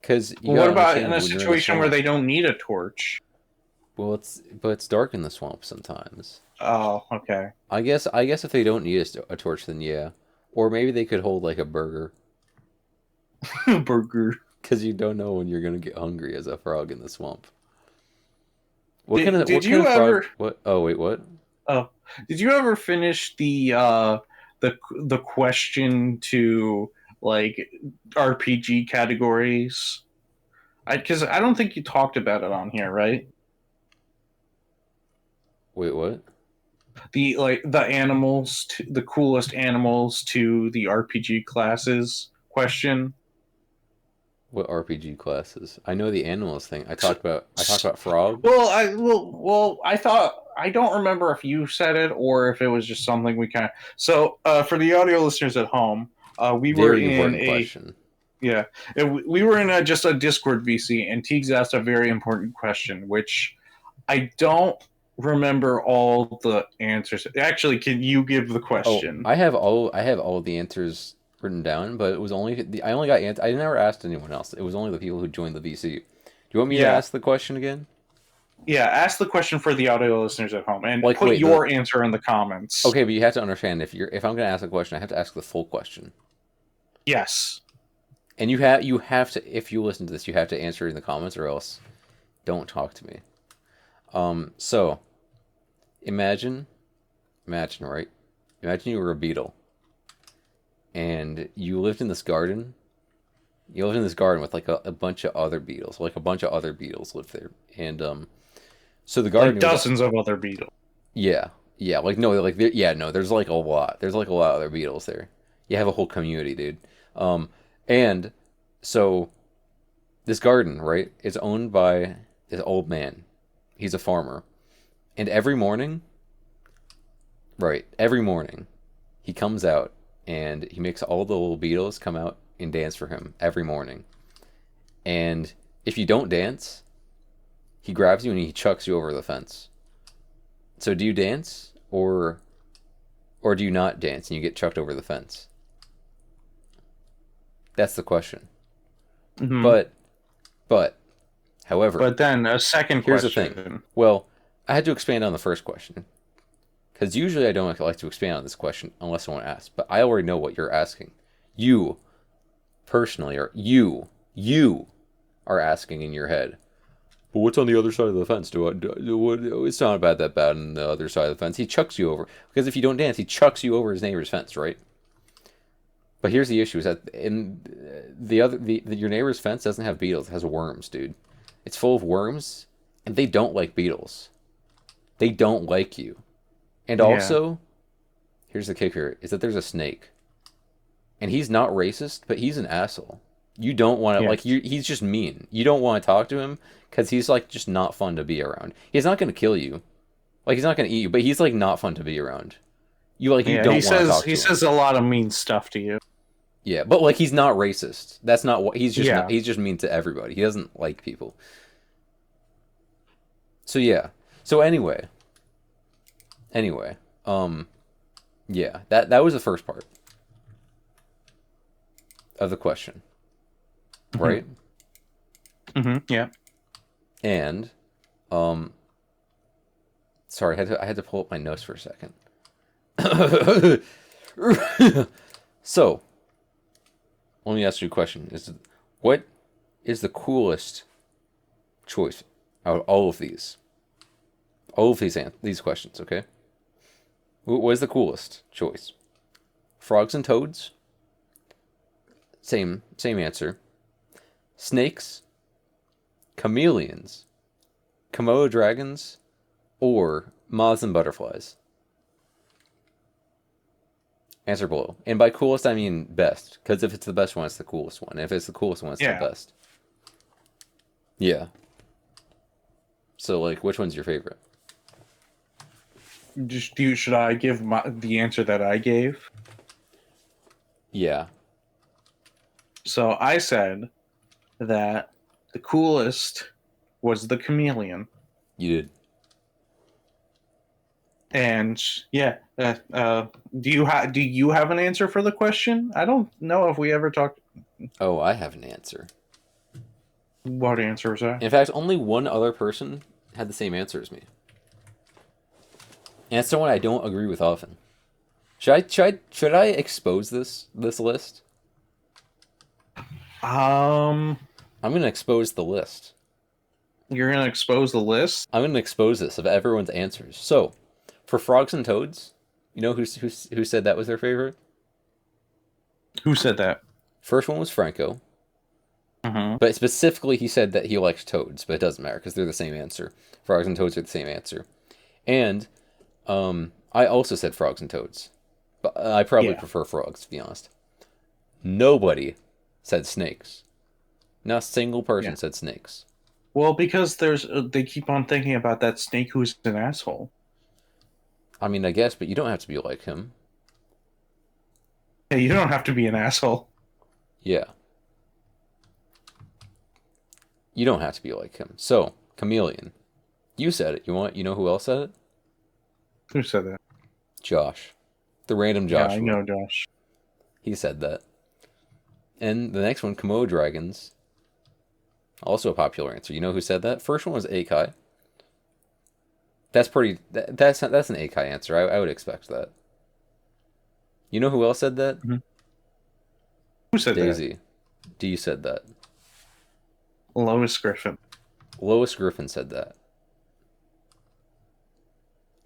Because you Well, what gotta about in understand a when you're in the situation where swamp. they don't need a torch? Well, it's dark in the swamp sometimes. Oh, okay. I guess if they don't need a torch, then yeah. Or maybe they could hold like a burger, Burger. because you don't know when you're gonna get hungry as a frog in the swamp. What kind Did of did what kind you of frog? ever? What? Oh wait, what? Oh, did you ever finish the question to, like, RPG categories? Because I don't think you talked about it on here, right? Wait, what? The coolest animals to the RPG classes question. What RPG classes? I know the animals thing. I S- talked about I talked s- about frog. I thought, I don't remember if you said it or if it was just something we kind of. So, for the audio listeners at home, We were Very in important question. Yeah, we were in just a Discord VC, and Teagues asked a very important question, which I don't remember all the answers. Actually, can you give the question? I have all the answers written down, but it was only I only got I never asked anyone else. It was only the people who joined the VC. Do you want me to ask the question again? Yeah, ask the question for the audio listeners at home, and Like, put wait, your answer in the comments. Okay, but you have to understand if I'm going to ask a question, I have to ask the full question. Yes. And you have to, if you listen to this, you have to answer in the comments, or else don't talk to me. So imagine, right? Imagine you were a beetle, and you lived in this garden. You lived in this garden with like a bunch of other beetles. Like a bunch of other beetles lived there, and so the garden Like dozens of other beetles. Yeah, like no, like no. There's like a lot. There's like a lot of other beetles there. You have a whole community, dude. And so this garden, right? It's owned by this old man. He's a farmer, and every morning, he comes out and he makes all the little beetles come out and dance for him every morning. And if you don't dance, he grabs you and he chucks you over the fence. So do you dance or do you not dance and you get chucked over the fence? That's the question. Mm-hmm. However, but then a second here's question. the thing. Well, I had to expand on the first question because usually I don't like to expand on this question unless someone asks. But I already know what you're asking. You personally, or you are asking in your head. But what's on the other side of the fence? It's not that bad on the other side of the fence. He chucks you over. Because if you don't dance, he chucks you over his neighbor's fence, right? But here's the issue, is that your neighbor's fence doesn't have beetles. It has worms, dude. It's full of worms, and they don't like beetles. They don't like you. And also, here's the kicker, is that there's a snake. And he's not racist, but he's an asshole. You don't want to, he's just mean. You don't want to talk to him because he's, like, just not fun to be around. He's not going to kill you. Like, he's not going to eat you, but he's, like, not fun to be around. You don't want to talk to him. He says a lot of mean stuff to you. Yeah, but, like, he's not racist. That's not what, he's just mean to everybody. He doesn't like people. So, yeah. So, anyway, yeah, that was the first part of the question. Right? Mm-hmm. Yeah. And, sorry, I had to pull up my notes for a second. So, let me ask you a question. What is the coolest choice out of all of these? All of these questions, okay? What is the coolest choice? Frogs and toads? Same answer. Snakes, chameleons, Komodo dragons, or moths and butterflies? Answer below. And by coolest, I mean best. Because if it's the best one, it's the coolest one. If it's the coolest one, it's the best. Yeah. So, like, which one's your favorite? Should I give the answer that I gave? Yeah. So I said that the coolest was the chameleon. You did. And yeah, do you have an answer for the question? I don't know if we ever talked. Oh, I have an answer. What answer was that? In fact, only one other person had the same answer as me, and it's someone I don't agree with often. Should I expose this list? I'm gonna expose the list. You're gonna expose the list? I'm gonna expose this of everyone's answers. So, for frogs and toads, you know who said that was their favorite? Who said that? First one was Franco. Mm-hmm. But specifically, he said that he liked toads, but it doesn't matter because they're the same answer. Frogs and toads are the same answer. And I also said frogs and toads, but I probably prefer frogs, to be honest. Nobody said snakes. Not a single person said snakes. Well, because they keep on thinking about that snake who's an asshole. I mean, I guess, but you don't have to be like him. Hey, you don't have to be an asshole. Yeah. You don't have to be like him. So, chameleon. You said it. You know who else said it? Who said that? Josh. The random Yeah, I Joshua. know, Josh. He said that. And the next one, Komodo dragons. Also a popular answer. You know who said that? First one was Akai. That's pretty. That's an Akai answer. I would expect that. You know who else said that? Mhm. Who said that? Daisy. D said that. Lois Griffin. Lois Griffin said that.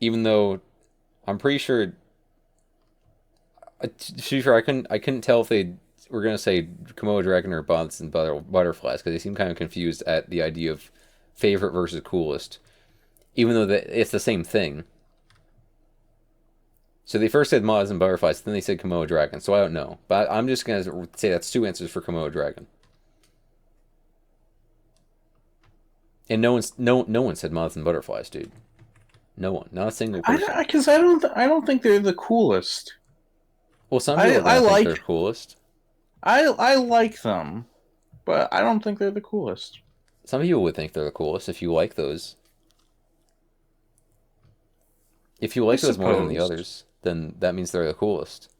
Even though I'm pretty sure. To be fair, I couldn't tell if they were gonna say Komodo dragon or bots and butterflies because they seem kind of confused at the idea of favorite versus coolest, even though it's the same thing. So they first said moths and butterflies, then they said Komodo dragon. So I don't know, but I'm just gonna say that's two answers for Komodo dragon. And no one said moths and butterflies, dude. No one, not a single person. Because I don't think they're the coolest. Well, some people are gonna think they're coolest. I like them, but I don't think they're the coolest. Some people would think they're the coolest if you like those. If you like those more than the others, then that means they're the coolest.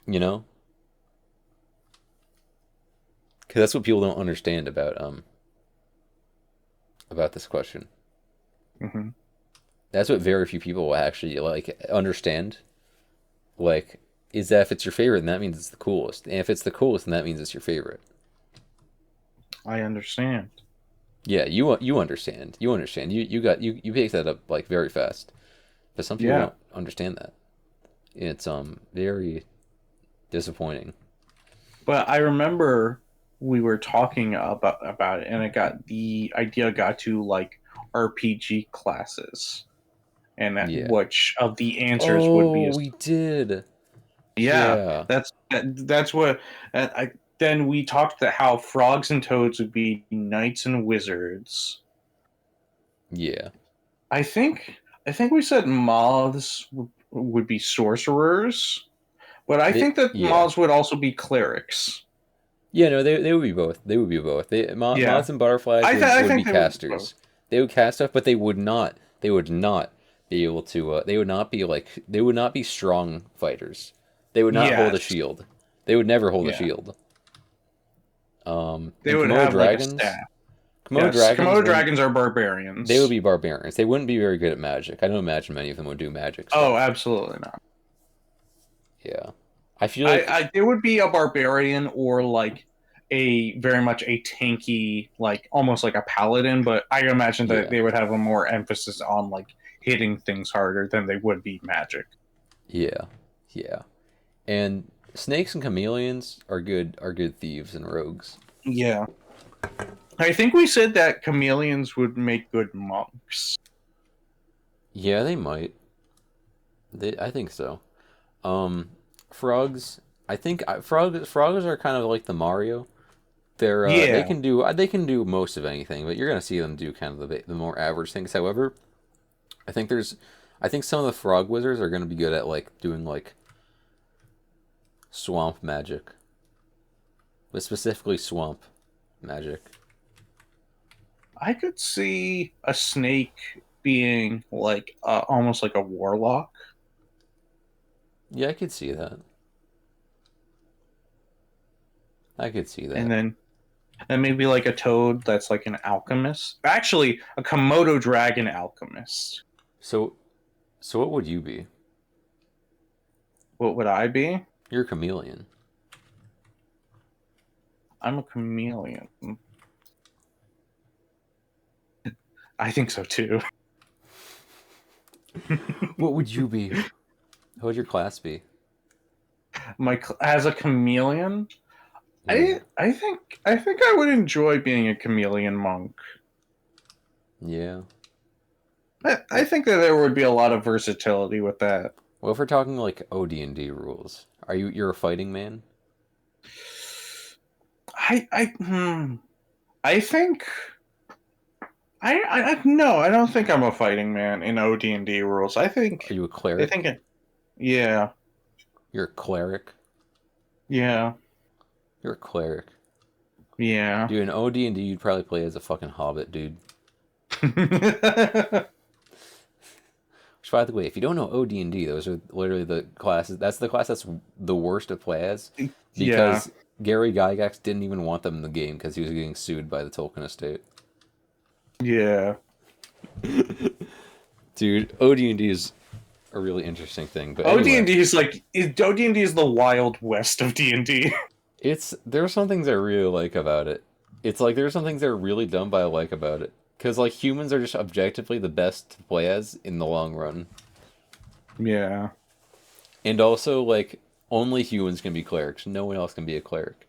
You know? Because that's what people don't understand about this question. Mm-hmm. That's what very few people will actually like understand. Like, is that if it's your favorite, then that means it's the coolest. And if it's the coolest, then that means it's your favorite. I understand. Yeah, you understand. You understand. You picked that up like very fast. But some people don't understand that. It's very disappointing. But I remember we were talking about it, and the idea got to like RPG classes, and which of the answers would be. We did. Yeah. That's what. Then we talked about how frogs and toads would be knights and wizards. Yeah. I think we said moths would be sorcerers, but I think that moths would also be clerics. Yeah, no, they would be both. They would be both. Moths and butterflies would be casters. They would cast stuff, but they would not. They would not be able to. They would not be like. They would not be strong fighters. They would not hold a shield. They would never hold a shield. They would have dragons. Like a staff. Komodo dragons are barbarians. They would be barbarians. They wouldn't be very good at magic. I don't imagine many of them would do magic stuff. Oh, absolutely not. Yeah. I feel like it would be a barbarian or like a very much a tanky, like almost like a paladin, but I imagine that they would have a more emphasis on like hitting things harder than they would be magic. Yeah. Yeah. And snakes and chameleons are good thieves and rogues. Yeah. I think we said that chameleons would make good monks. Yeah, they might. I think so. Frogs. I think frogs are kind of like the Mario. They can do most of anything, but you're gonna see them do kind of the more average things. However, I think some of the frog wizards are gonna be good at like doing like swamp magic, but specifically swamp magic. I could see a snake being like almost like a warlock. Yeah, I could see that. And maybe like a toad that's like an alchemist. Actually, a Komodo dragon alchemist. So what would you be? What would I be? You're a chameleon. I'm a chameleon. I think so too. What would you be? What would your class be? As a chameleon, yeah. I think I would enjoy being a chameleon monk. Yeah. I think that there would be a lot of versatility with that. Well, if we're talking like OD&D rules, you're a fighting man? I think no, I don't think I'm a fighting man in OD&D rules. I think. Are you a cleric? Yeah. You're a cleric. Yeah. You're a cleric. Yeah. Dude, in OD&D, you'd probably play as a fucking hobbit, dude. Which, by the way, if you don't know OD&D, those are literally the classes. That's the class that's the worst to play as, Yeah. because Gary Gygax didn't even want them in the game because he was getting sued by the Tolkien estate. Yeah. Dude, OD&D is a really interesting thing. But OD&D anyway, is OD&D is the Wild West of D&D. there are some things I really like about it. It's like there are some things that are really dumb, but I like about it. Because like humans are just objectively the best to play as in the long run. Yeah. And also, like, only humans can be clerics. No one else can be a cleric.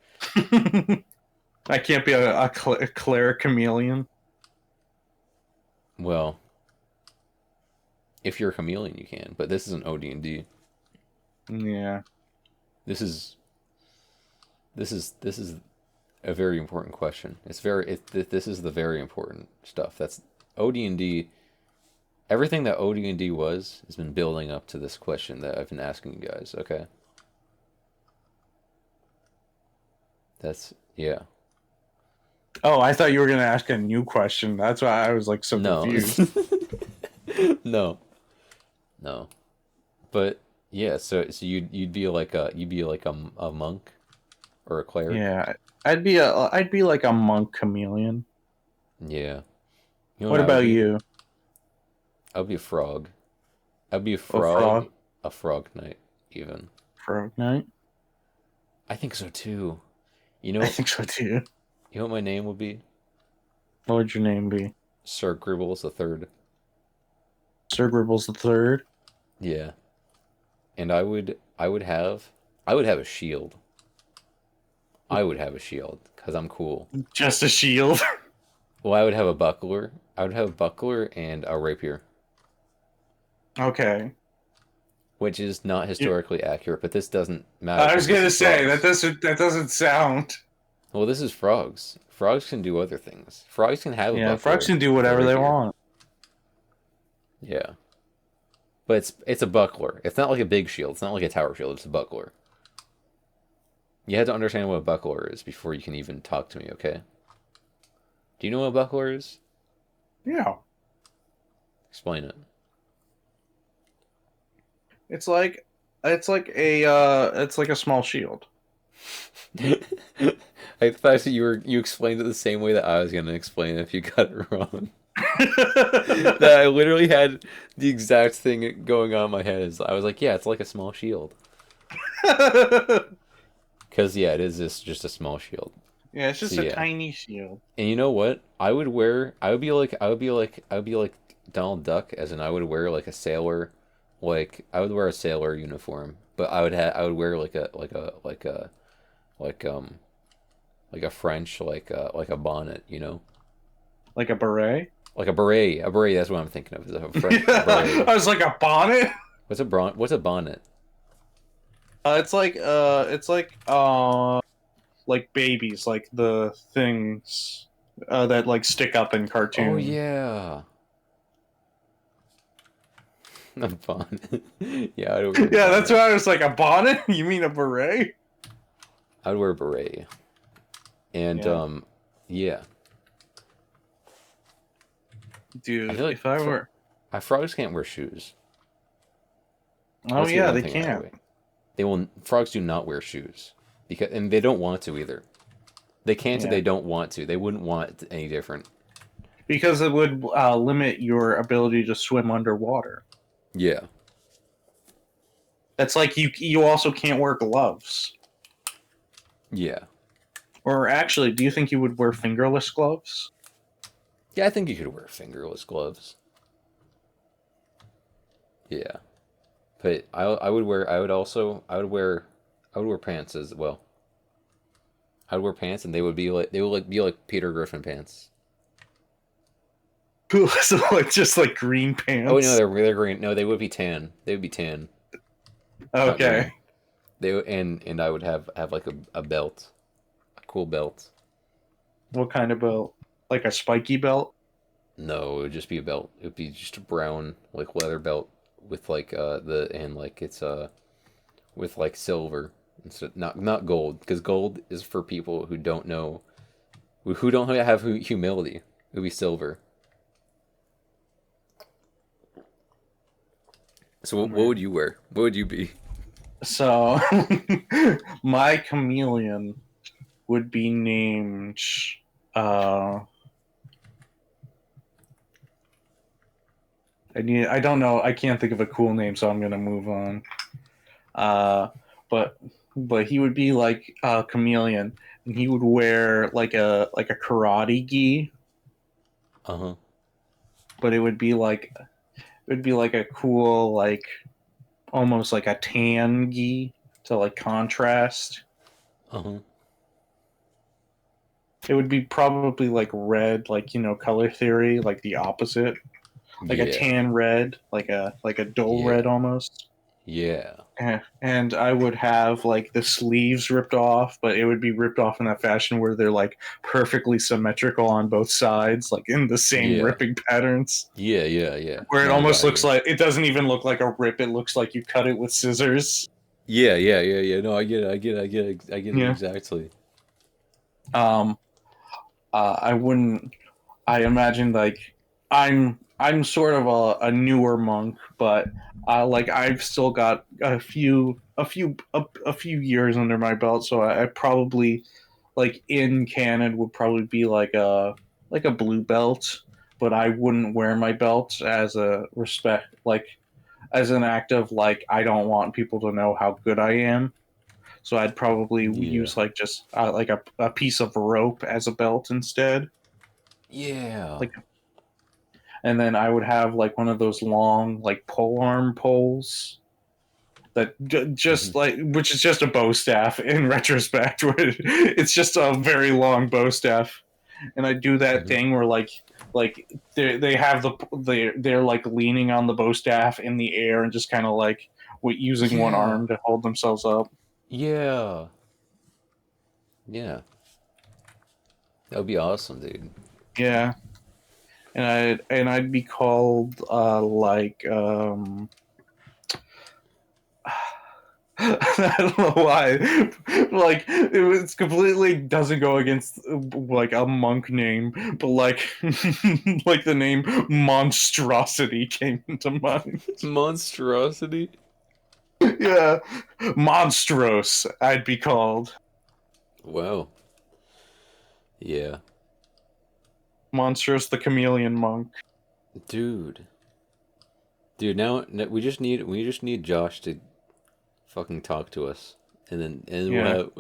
I can't be a cleric chameleon. Well, if you're a chameleon, you can. But this isn't OD&D. Yeah. This is a very important question. This is the very important stuff. That's OD&D. Everything that OD&D was has been building up to this question that I've been asking you guys. Okay. Yeah. Oh, I thought you were gonna ask a new question. That's why I was like so No. confused. No. But yeah, so you'd be like a monk or a cleric. Yeah, I'd be like a monk chameleon. Yeah. You know What I would about be? you? I would be a frog. I'd be a A frog, frog? a frog knight, even. Frog knight? I think so too. I think so too. You know what my name would be? What would your name be? Sir Gribbles the Third. Sir Gribbles the Third? Yeah. And I would have a shield. I would have a shield because I'm cool. Just a shield. Well, I would have a buckler. I would have a buckler and a rapier, Okay. which is not historically accurate, but this doesn't matter. I was 'cause this gonna is say frogs. that doesn't sound. Well, this is frogs. Frogs can do other things. Frogs can have a Yeah, buckler frogs can do with a whatever they rapier. want. Yeah, but it's a buckler. It's not like a big shield. It's not like a tower shield. It's a buckler. You have to understand what a buckler is before you can even talk to me. Okay? Do you know what a buckler is? Yeah. Explain it. It's like it's like a small shield. I thought that you explained it the same way that I was gonna explain it if you got it wrong. That I literally had the exact thing going on in my head. Is I was like, yeah, it's like a small shield. Because yeah, it is just a small shield. Yeah, it's just So, a yeah. tiny shield. And you know what? I would be like Donald Duck, as in I would wear like a sailor, like I would wear a sailor uniform, but I would wear like a French like a bonnet, you know, Like a beret? like a beret. A beret. That's what I'm thinking of. Is a French a I beret. was like a bonnet? What's a bonnet? It's like babies, like the things that like stick up in cartoons. Oh yeah. A bonnet. Yeah, I don't wear a Yeah, that's bonnet. why I was like, a bonnet? You mean a beret? I'd wear a beret. And Yeah. yeah. Dude, I feel like if I were frogs can't wear shoes. Oh That's the yeah, one they thing I can't. hate. Frogs do not wear shoes and they don't want to either. They can't. Yeah. They don't want to. They wouldn't want it any different. Because it would limit your ability to swim underwater. Yeah. That's like you also can't wear gloves. Yeah. Or actually, do you think you would wear fingerless gloves? Yeah, I think you could wear fingerless gloves. Yeah. But I would wear pants as well. I would wear pants and they would be like Peter Griffin pants. So like just like green pants. Oh no, they're green. No, they would be tan. They would be tan. Not Okay. green. And I would have like a belt. A cool belt. What kind of belt? Like a spiky belt? No, it would just be a belt. It would be just a brown like leather belt with like it's with like silver instead, not gold, because gold is for people who don't know, who don't have humility. It would be silver. So what would you wear? What would you be? So, my chameleon would be named. Uh, I don't know. I can't think of a cool name, so I'm gonna move on. Uh, but he would be like a chameleon, and he would wear like a karate gi, Uh huh. but it would be like a cool, like almost like a tan gi to like contrast. Uh huh. It would be probably like red, like color theory, like the opposite, like a Yeah. tan red, like a dull red Yeah. almost. Yeah. And I would have like the sleeves ripped off, but it would be ripped off in that fashion where they're like perfectly symmetrical on both sides, like in the same Yeah. ripping patterns. Yeah. Yeah. Yeah. Where it No, I almost got looks you. like it doesn't even look like a rip; it looks like you cut it with scissors. Yeah. Yeah. Yeah. Yeah. No, I get it. I get it. I get it. I get it Yeah. exactly. Um. I wouldn't. I imagine like I'm sort of a newer monk, but like I've still got a few years under my belt, so I probably like in canon would probably be like a blue belt, but I wouldn't wear my belt as a respect, like as an act of like I don't want people to know how good I am. So I'd probably Yeah. use like just like a piece of rope as a belt instead. Yeah. Like, and then I would have like one of those long like pole arm poles that Hmm. just like which is just a bow staff in retrospect where it's just a very long bow staff, and I do that Hmm. thing where like they have they're like leaning on the bow staff in the air and just kind of like with using one Yeah. arm to hold themselves up. Yeah. Yeah. That would be awesome, dude. Yeah, and I'd be called I don't know why. Like it was completely doesn't go against like a monk name, but like like the name monstrosity came into mind. Monstrosity? Yeah, monstros. I'd be called Wow. Yeah. monstros, the chameleon monk. Dude. Dude, we just need Josh to fucking talk to us. And then we'll Yeah. have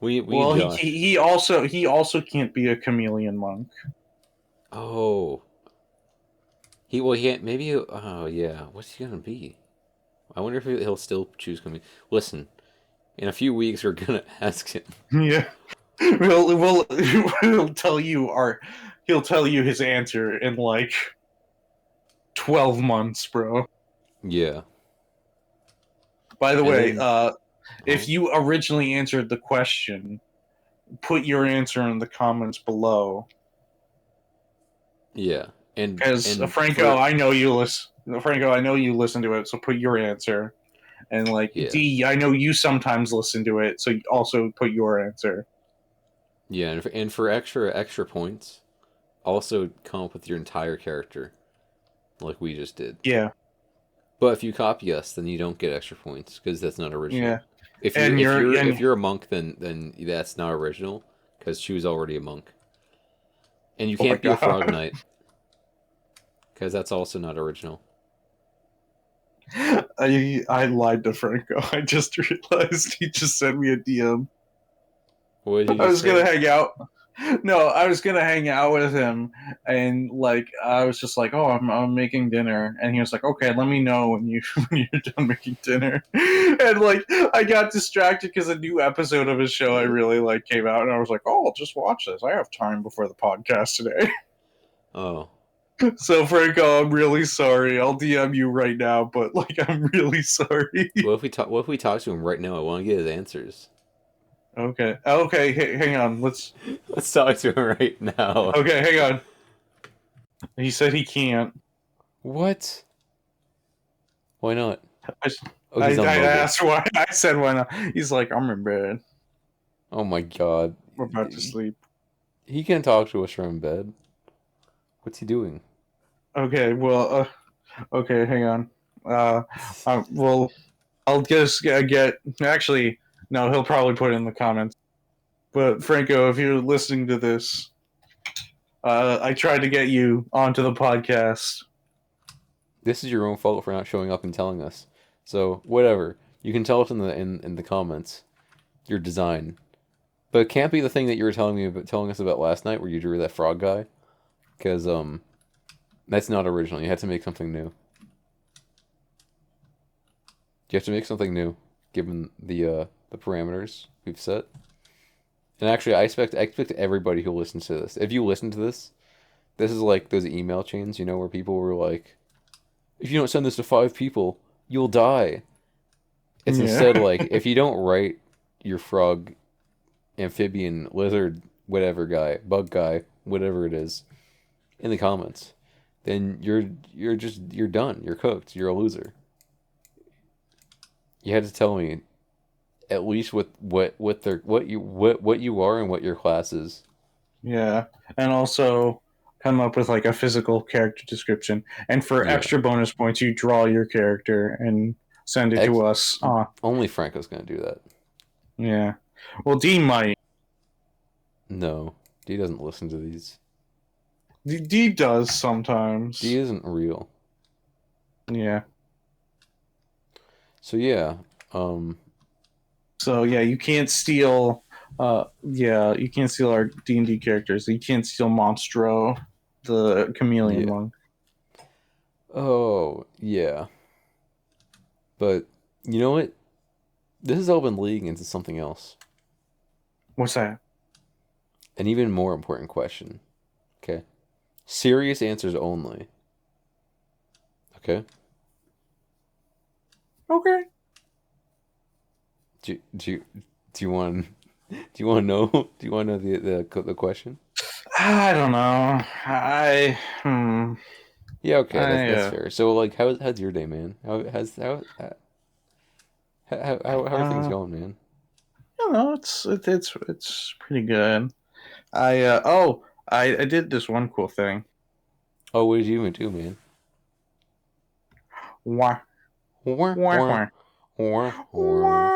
we need Well, Josh. he also can't be a chameleon monk. Oh. He can't maybe oh yeah, what's he gonna be? I wonder if he'll still choose coming. Listen, in a few weeks we're gonna ask him. Yeah. He'll tell you he'll tell you his answer in like 12 months, bro. Yeah. By the And way, then if oh, you originally answered the question, put your answer in the comments below. yeah. Because And Franco, for I know you listen. Franco, I know you listen to it, so put your answer. And like yeah. D, I know you sometimes listen to it, so also put your answer. Yeah, and for extra points, also come up with your entire character like we just did. Yeah, But if you copy us, then you don't get extra points because that's not original. yeah. If you're And if you're you're if and you're a monk, then that's not original because she was already a monk. And you oh my can't be a frog god, knight because that's also not original. I lied to Franco. I just realized he just sent me a DM. What did he I just was gonna say? hang out. No, I was gonna hang out with him, and like I was just like, "Oh, I'm making dinner," and he was like, "Okay, let me know when you when you're done making dinner." And like I got distracted because a new episode of his show I really like came out, and I was like, "Oh, I'll just watch this. I have time before the podcast today." Oh, So Franco, I'm really sorry. I'll DM you right now, but like I'm really sorry. what if we talk to him right now? I want to get his answers. Okay, okay, hang on. Let's talk to him right now. Okay, hang on. He said he can't. What? Why not? I, Oh, he's on I mobile. asked why. I said why not. He's like, I'm in bed. Oh my god. We're about to sleep. He can talk to us from bed. What's he doing? Okay, well, okay, hang on. Well, I'll just get. Actually, no, he'll probably put it in the comments. But Franco, if you're listening to this, I tried to get you onto the podcast. This is your own fault for not showing up and telling us. So whatever. You can tell us in the comments your design. But it can't be the thing that you were telling us about last night where you drew that frog guy. Because that's not original. You had to make something new. You have to make something new, given the parameters we've set. And actually, I expect everybody who listens to this. If you listen to this, this is like those email chains, where people were like, "If you don't send this to 5 people, you'll die." It's instead like, if you don't write your frog, amphibian, lizard, whatever guy, bug guy, whatever it is, in the comments, then you're done. You're cooked. You're a loser. You had to tell me at least what you are and what your class is. Yeah, and also come up with like a physical character description. And for extra bonus points, you draw your character and send it to us. Only Franco's gonna do that. Yeah. Well, D might. No, D doesn't listen to these. D does sometimes. D isn't real. Yeah. So yeah. So yeah, you can't steal. You can't steal our D&D characters. You can't steal Monstro, the chameleon one. Oh yeah. But you know what? This has all been leading into something else. What's that? An even more important question. Okay. Serious answers only. Okay. Okay. Do you want to know? Do you want to know the question? I don't know. Yeah. Okay. That's fair. So like, how's your day, man? How are things going, man? I don't know. It's pretty good. I did this one cool thing. Oh, what did you even do, man? Wah. Wah, wah, wah, wah.